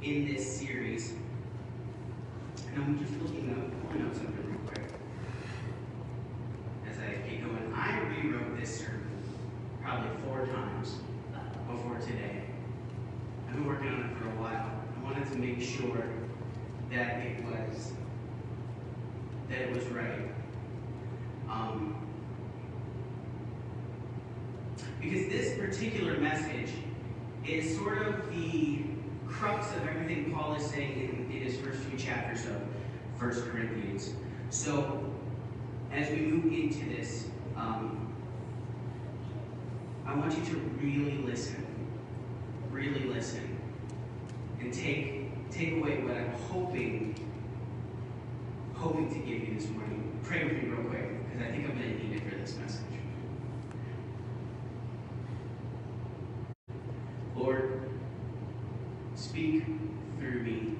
in this series. And I'm just pulling out something real quick as I get going. I rewrote this sermon probably 4 times before today. I've been working on it for a while. I wanted to make sure that it was right. Because this particular message is sort of the crux of everything Paul is saying in his first few chapters of 1 Corinthians. So, as we move into this, I want you to really listen, and take away what I'm hoping to give you this morning. Pray with me real quick, because I think I'm going to need it for this message. Lord, speak through me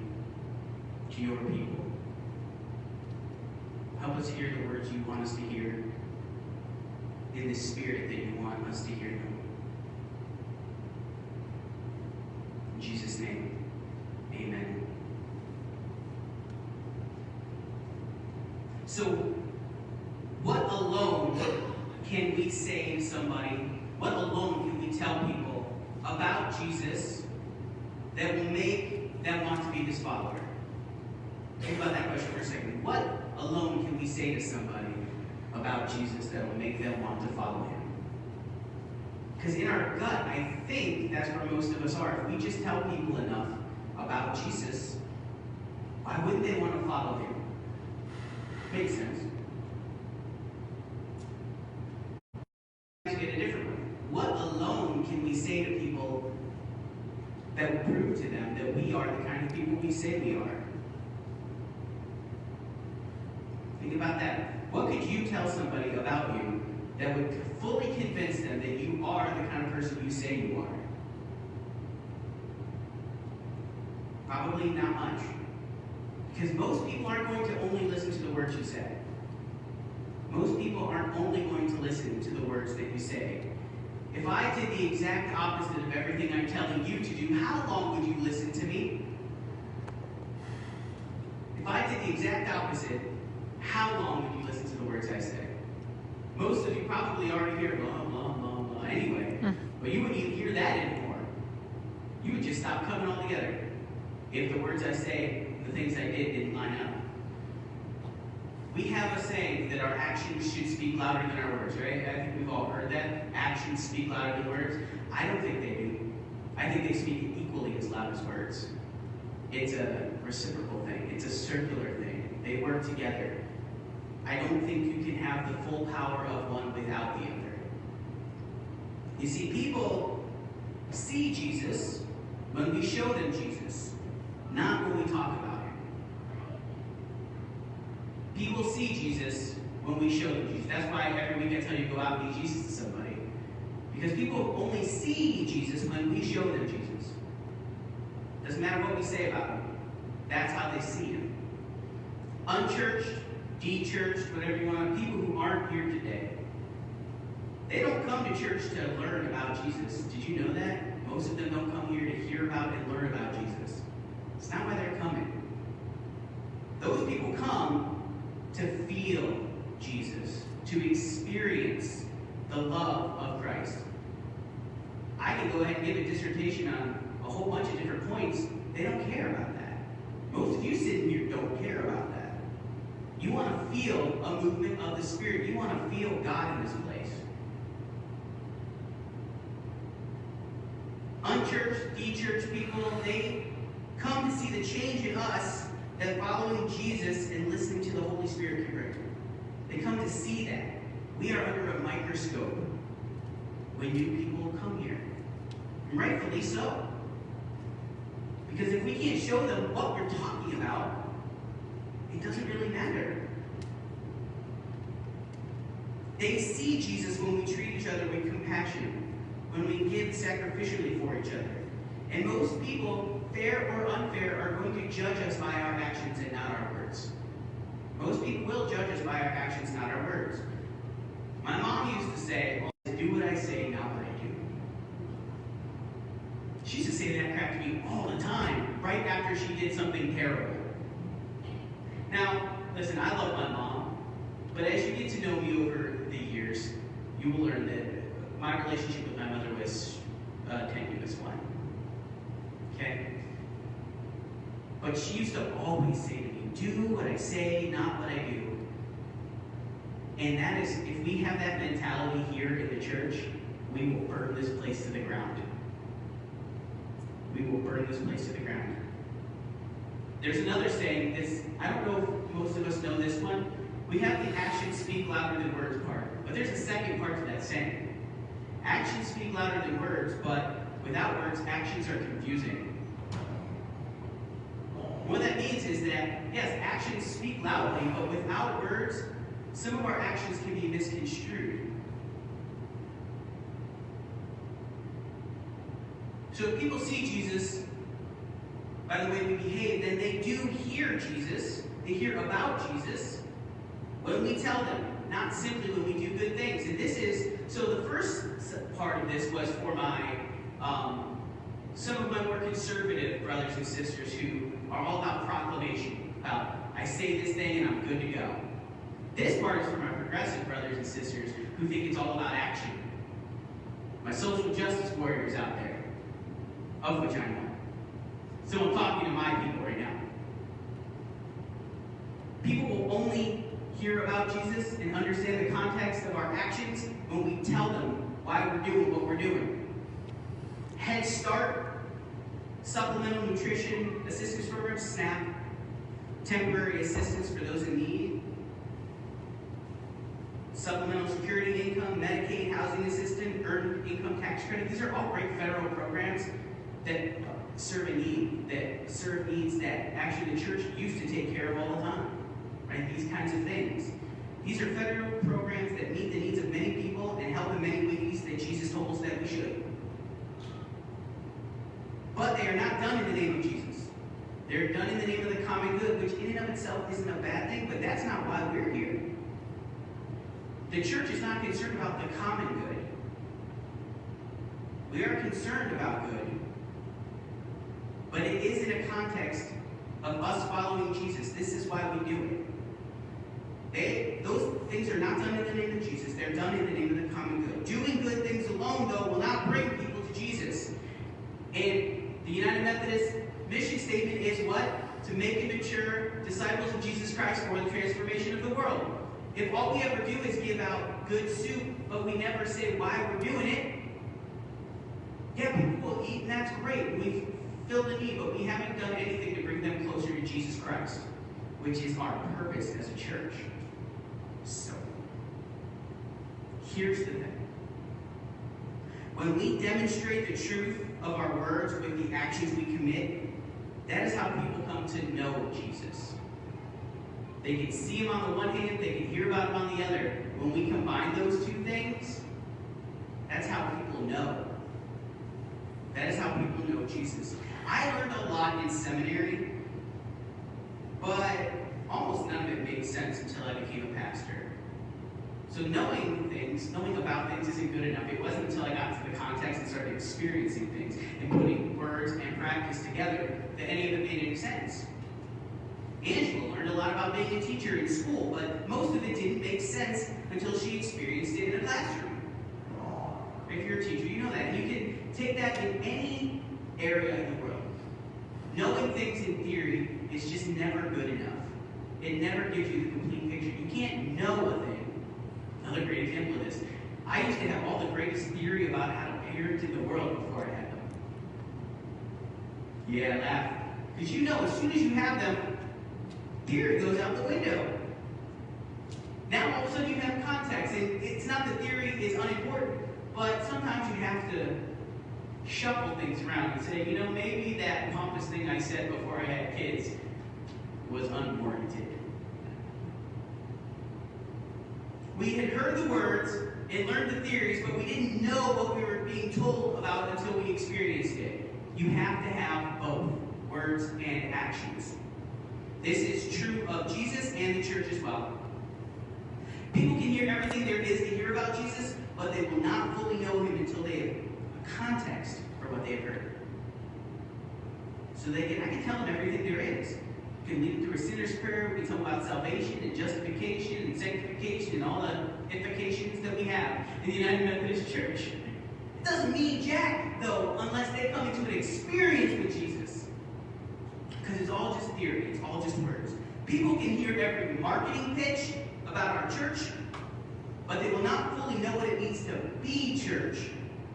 to your people. Help us hear the words you want us to hear in the spirit that you want us to hear them. In Jesus' name, amen. So, what alone can we say to somebody? What alone can we tell people about Jesus that will make them want to be his follower? Think about that question for a second. What alone can we say to somebody about Jesus that will make them want to follow him? Because in our gut, I think that's where most of us are. If we just tell people enough about Jesus, why wouldn't they want to follow him? Makes sense. Let's get a different one. What alone can we say to people that will prove to them that we are the kind of people we say we are? Think about that. What could you tell somebody about you that would fully convince them that you are the kind of person you say you are? Probably not much. Because most people aren't going to only listen to the words you say. Most people aren't only going to listen to the words that you say. If I did the exact opposite of everything I'm telling you to do, how long would you listen to me? If I did the exact opposite, how long would you listen to the words I say? Most of you probably already hear blah, blah, blah, blah anyway. But you wouldn't even hear that anymore. You would just stop coming altogether if the words I say, the things I did, didn't line up. We have a saying that our actions should speak louder than our words, right? I think we've all heard that. Actions speak louder than words. I don't think they do. I think they speak equally as loud as words. It's a reciprocal thing. It's a circular thing. They work together. I don't think you can have the full power of one without the other. You see, people see Jesus when we show them Jesus, not when we talk about him. People see Jesus when we show them Jesus. That's why every week I tell you to go out and be Jesus to somebody. Because people only see Jesus when we show them Jesus. Doesn't matter what we say about him. That's how they see him. Unchurched, de-churched, whatever you want, people who aren't here today, they don't come to church to learn about Jesus. Did you know that? Most of them don't come here to hear about and learn about Jesus. It's not why they're coming. Those people come to feel Jesus, to experience the love of Christ. I can go ahead and give a dissertation on a whole bunch of different points. They don't care about that. Most of you sitting here don't care about that. You want to feel a movement of the Spirit. You want to feel God in this place. Unchurched, de-churched people, they come to see the change in us that following Jesus and listening to the Holy Spirit can bring. They come to see that. We are under a microscope when new people come here. And rightfully so. Because if we can't show them what we're talking about, it doesn't really matter. They see Jesus when we treat each other with compassion, when we give sacrificially for each other. And most people, fair or unfair, are going to judge us by our actions and not our words. Most people will judge us by our actions, not our words. My mom used to say, do what I say, not what I do. She's a say that crap to me all the time, right after she did something terrible. Now, listen, I love my mom, but as you get to know me over the years, you will learn that my relationship with my mother was a tenuous one. Okay? But she used to always say to me, do what I say, not what I do. And that is, if we have that mentality here in the church, we will burn this place to the ground. We will burn this place to the ground. There's another saying, I don't know if most of us know this one. We have the actions speak louder than words part. But there's a second part to that saying. Actions speak louder than words, but without words, actions are confusing. What that means is that, yes, actions speak loudly, but without words, some of our actions can be misconstrued. So if people see Jesus by the way we behave, then they do hear Jesus. They hear about Jesus when we tell them, not simply when we do good things. And this is, so the first part of this was for my, some of my more conservative brothers and sisters who are all about proclamation. About, I say this thing and I'm good to go. This part is for my progressive brothers and sisters who think it's all about action. My social justice warriors out there, of which I know. So I'm talking to my people right now. People will only hear about Jesus and understand the context of our actions when we tell them why we're doing what we're doing. Head Start, Supplemental Nutrition Assistance Program, SNAP, Temporary Assistance for those in need, Supplemental Security Income, Medicaid, Housing Assistance, Earned Income Tax Credit. These are all great federal programs that serve a need, that serve needs that actually the church used to take care of all the time. Right? These kinds of things. These are federal programs that meet the needs of many people and help in many ways that Jesus told us that we should. But they are not done in the name of Jesus. They're done in the name of the common good, which in and of itself isn't a bad thing, but that's not why we're here. The church is not concerned about the common good. We are concerned about good, but it is in a context of us following Jesus. This is why we do it. Those things are not done in the name of Jesus. They're done in the name of the common good. Doing good things alone, though, will not bring people to Jesus. And the United Methodist mission statement is what? To make and mature disciples of Jesus Christ for the transformation of the world. If all we ever do is give out good soup, but we never say why we're doing it, yeah, people will eat, and that's great. We've filled the need, but we haven't done anything to bring them closer to Jesus Christ, which is our purpose as a church. So, here's the thing. When we demonstrate the truth of our words with the actions we commit, that is how people come to know Jesus. They can see him on the one hand, they can hear about him on the other. When we combine those two things, that's how people know. That is how people know Jesus. I learned a lot in seminary, but almost none of it made sense until I became a pastor. So knowing things, knowing about things isn't good enough. It wasn't until I got to the context and started experiencing things and putting words and practice together that any of it made any sense. Angela learned a lot about being a teacher in school, but most of it didn't make sense until she experienced it in a classroom. If you're a teacher, you know that. You can take that in any area in the world. Knowing things in theory is just never good enough. It never gives you the complete picture. You can't know a thing. Another great example of this. I used to have all the greatest theory about how to parent in the world before I had them. Yeah, laugh. Because you know, as soon as you have them, theory goes out the window. Now all of a sudden you have context, and it's not that theory is unimportant, but sometimes you have to shuffle things around and say, you know, maybe that pompous thing I said before I had kids was unwarranted. We had heard the words and learned the theories, but we didn't know what we were being told about until we experienced it. You have to have both words and actions. This is true of Jesus and the church as well. People can hear everything there is to hear about Jesus, but they will not fully know him until they have a context for what they have heard. So I can tell them everything there is. We can lead them through a sinner's prayer. We can talk about salvation and justification and sanctification and all the implications that we have in the United Methodist Church. It doesn't mean jack, though, unless they come into an experience with Jesus. Because it's all just theory. It's all just words. People can hear every marketing pitch about our church, but they will not fully know what it means to be church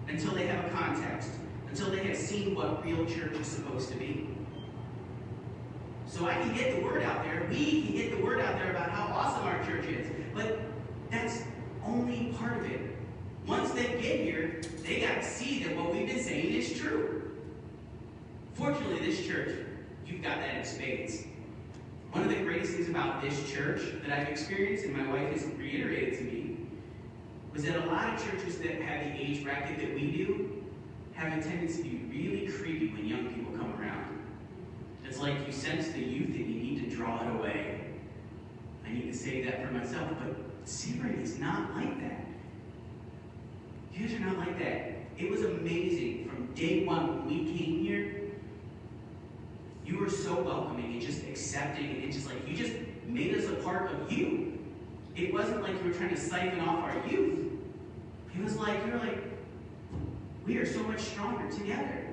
until they have a context, until they have seen what real church is supposed to be. So I can get the word out there, we can get the word out there about how awesome our church is, but that's only part of it. Once they get here, they got to see that what we've been saying is true. Fortunately, this church, you've got that in spades. One of the greatest things about this church that I've experienced, and my wife has reiterated to me, was that a lot of churches that have the age bracket that we do have a tendency to be really creepy when young people come around. It's like you sense the youth and you need to draw it away. I need to say that for myself, but Sebring is not like that. You guys are not like that. It was amazing from day one when we came here. You were so welcoming and just accepting, and just like you just made us a part of you. It wasn't like you were trying to siphon off our youth. It was like you're like, we are so much stronger together.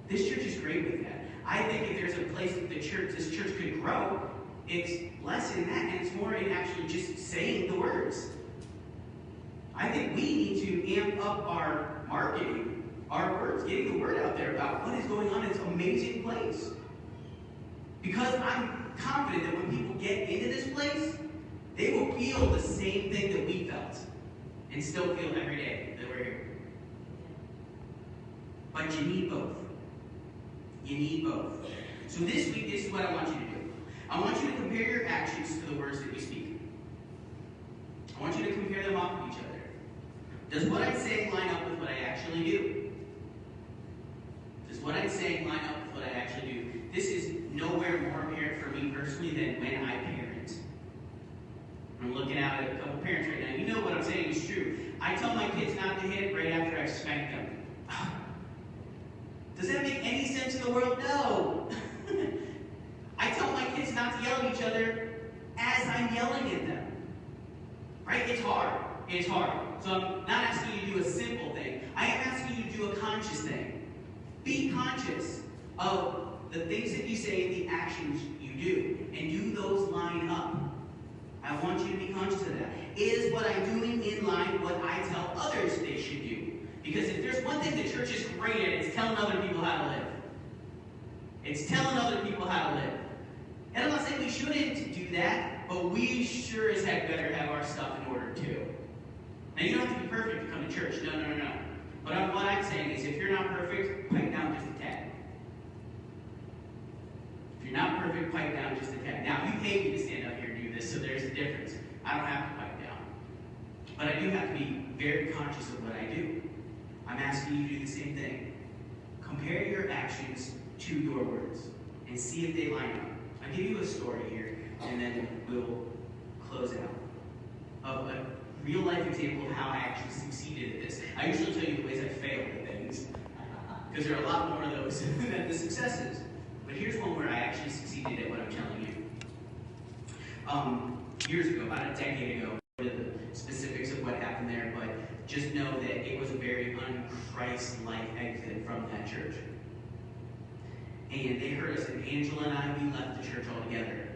This church is great with that. I think if there's a place that this church could grow, it's less in that, and it's more in actually just saying the words. I think we need to amp up our marketing, our words, getting the word out there about what is going on in this amazing place. Because I'm confident that when people get into this place, they will feel the same thing that we felt, and still feel every day that we're here. But you need both. You need both. So this week, this is what I want you to do. I want you to compare your actions to the words that you speak. I want you to compare them off of each other. Does what I'm saying line up with what I actually do? Does what I'm saying line up with what I actually do? This is nowhere more apparent for me personally than when I parent. I'm looking out at a couple parents right now. You know what I'm saying is true. I tell my kids not to hit right after I've spanked them. Does that make any sense in the world? No. I tell my kids not to yell at each other as I'm yelling at them. Right? It's hard. It's hard. So I'm not asking you to do a simple thing. I am asking you to do a conscious thing. Be conscious of the things that you say and the actions you do. And do those line up. I want you to be conscious of that. Is what I'm doing in line with what I tell others they should do? Because if there's one thing the church is great at, it's telling other people how to live. It's telling other people how to live. And I'm not saying we shouldn't do that, but we sure as heck better have our stuff in order too. Now, you don't have to be perfect to come to church. No. But what I'm saying is, if you're not perfect, pipe down just a tad. If you're not perfect, pipe down just a tad. Now, you pay me to stand up here and do this, so there's a difference. I don't have to pipe down. But I do have to be very conscious of what I do. I'm asking you to do the same thing. Compare your actions to your words and see if they line up. I'll give you a story here, and then we'll close out. Of a real-life example of how I actually succeeded at this. I usually tell you the ways I failed at things, because there are a lot more of those than the successes. But here's one where I actually succeeded at what I'm telling you. Years ago, about a decade ago, I don't know the specifics of what happened there, but just know that it was a very un-Christ-like exit from that church. And they hurt us, and Angela and I, we left the church altogether.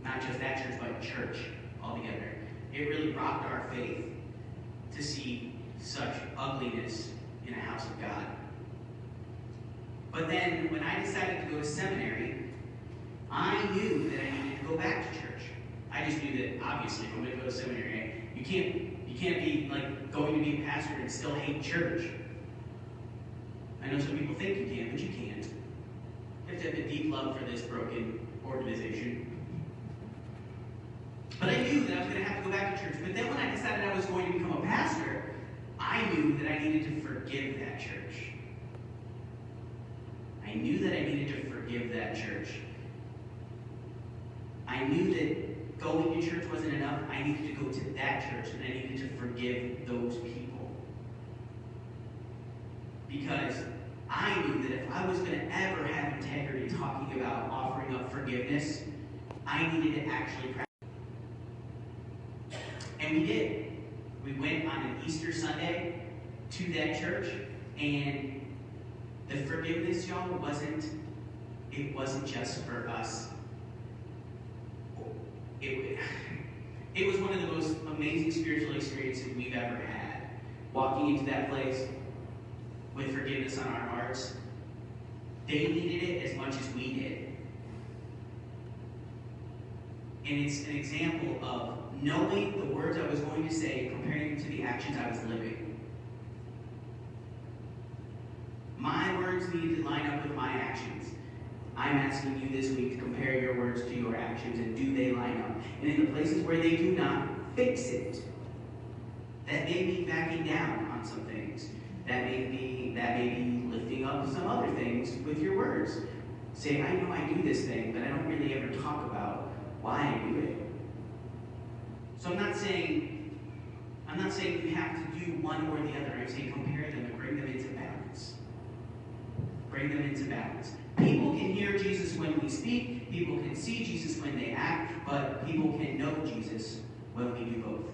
Not just that church, but church altogether. It really rocked our faith to see such ugliness in a house of God. But then, when I decided to go to seminary, I knew that I needed to go back to church. I just knew that, obviously, if I'm going to go to seminary, you can't be like going to be a pastor and still hate church. I know some people think you can, but you can't. You have to have a deep love for this broken organization. But I knew that I was going to have to go back to church. But then when I decided I was going to become a pastor, I knew that I needed to forgive that church. I knew that I needed to forgive that church. I knew that going to church wasn't enough. I needed to go to that church, and I needed to forgive those people. Because I knew that if I was going to ever have integrity talking about offering up forgiveness, I needed to actually practice. And we did. We went on an Easter Sunday to that church, and the forgiveness, y'all, it wasn't just for us. It was one of the most amazing spiritual experiences we've ever had. Walking into that place with forgiveness on our hearts. They needed it as much as we did. And it's an example of knowing the words I was going to say, comparing them to the actions I was living. My words needed to line up with my actions. I'm asking you this week to compare your words to your actions, and do they line up? And in the places where they do not, fix it. That may be backing down on some things. That may be lifting up some other things with your words. Say, I know I do this thing, but I don't really ever talk about why I do it. So I'm not saying you have to do one or the other. I'm saying compare them and bring them into balance. Bring them into balance. People can hear Jesus when we speak. People can see Jesus when they act. But people can know Jesus when we do both.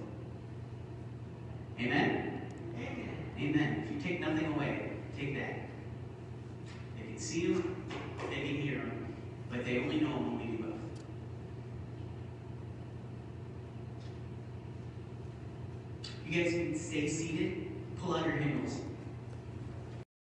Amen? Amen. Amen. If you take nothing away, take that. They can see him, they can hear him, but they only know him when we do both. You guys can stay seated, pull out your hymnals.